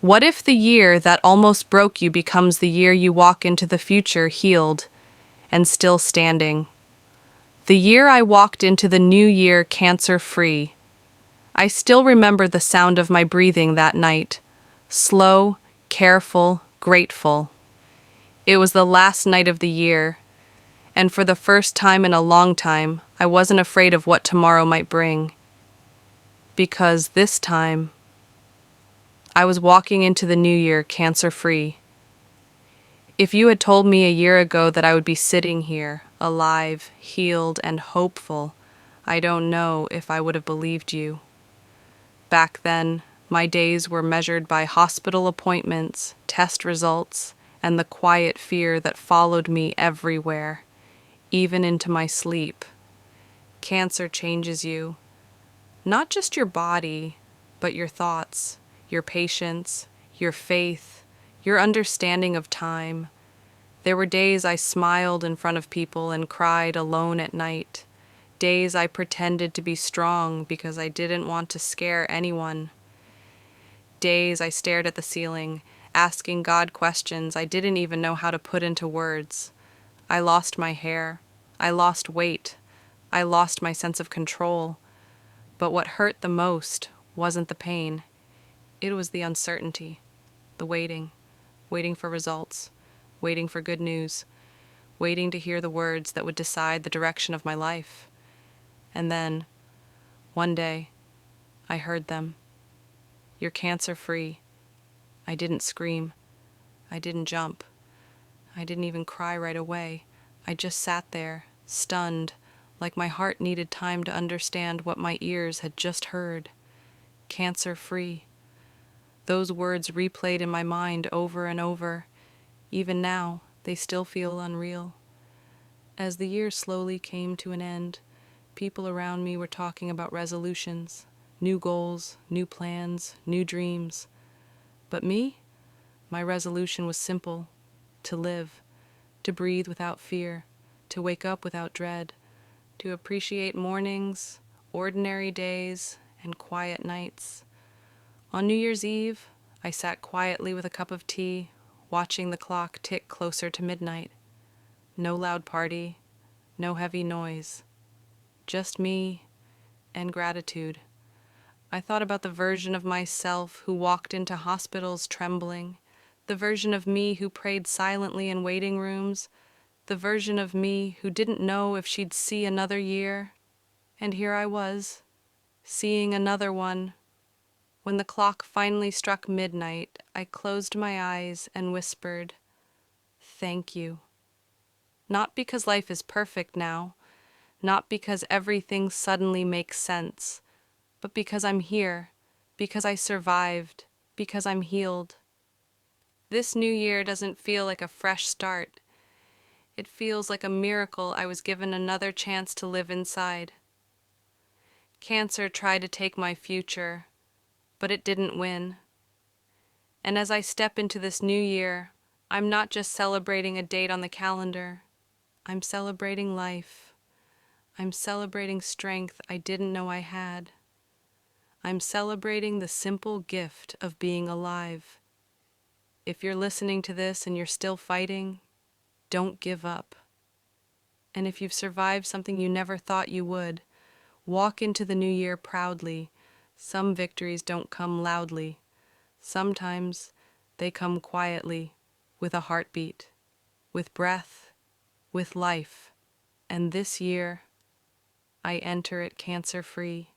What if the year that almost broke you becomes the year you walk into the future healed and still standing? The year I walked into the new year cancer-free. I still remember the sound of my breathing that night. Slow, careful, grateful. It was the last night of the year, and for the first time in a long time, I wasn't afraid of what tomorrow might bring. Because this time, I was walking into the new year cancer-free. If you had told me a year ago that I would be sitting here, alive, healed, and hopeful, I don't know if I would have believed you. Back then, my days were measured by hospital appointments, test results, and the quiet fear that followed me everywhere, even into my sleep. Cancer changes you, not just your body, but your thoughts, your patience, your faith, your understanding of time. There were days I smiled in front of people and cried alone at night. Days I pretended to be strong because I didn't want to scare anyone. Days I stared at the ceiling, asking God questions I didn't even know how to put into words. I lost my hair. I lost weight. I lost my sense of control. But what hurt the most wasn't the pain. It was the uncertainty, the waiting for results, waiting for good news, waiting to hear the words that would decide the direction of my life. And then, one day, I heard them. You're cancer-free. I didn't scream. I didn't jump. I didn't even cry right away. I just sat there, stunned, like my heart needed time to understand what my ears had just heard. Cancer-free. Those words replayed in my mind over and over. Even now, they still feel unreal. As the year slowly came to an end, people around me were talking about resolutions, new goals, new plans, new dreams. But me? My resolution was simple: to live, to breathe without fear, to wake up without dread, to appreciate mornings, ordinary days, and quiet nights. On New Year's Eve, I sat quietly with a cup of tea, watching the clock tick closer to midnight. No loud party, no heavy noise, just me and gratitude. I thought about the version of myself who walked into hospitals trembling, the version of me who prayed silently in waiting rooms, the version of me who didn't know if she'd see another year. And here I was, seeing another one. When the clock finally struck midnight, I closed my eyes and whispered, "Thank you." Not because life is perfect now, not because everything suddenly makes sense, but because I'm here, because I survived, because I'm healed. This new year doesn't feel like a fresh start. It feels like a miracle I was given another chance to live inside. Cancer tried to take my future, but it didn't win. And as I step into this new year, I'm not just celebrating a date on the calendar. I'm celebrating life. I'm celebrating strength I didn't know I had. I'm celebrating the simple gift of being alive. If you're listening to this and you're still fighting, don't give up. And if you've survived something you never thought you would, walk into the new year proudly. Some victories don't come loudly. Sometimes they come quietly, with a heartbeat, with breath, with life. And this year, I enter it cancer-free.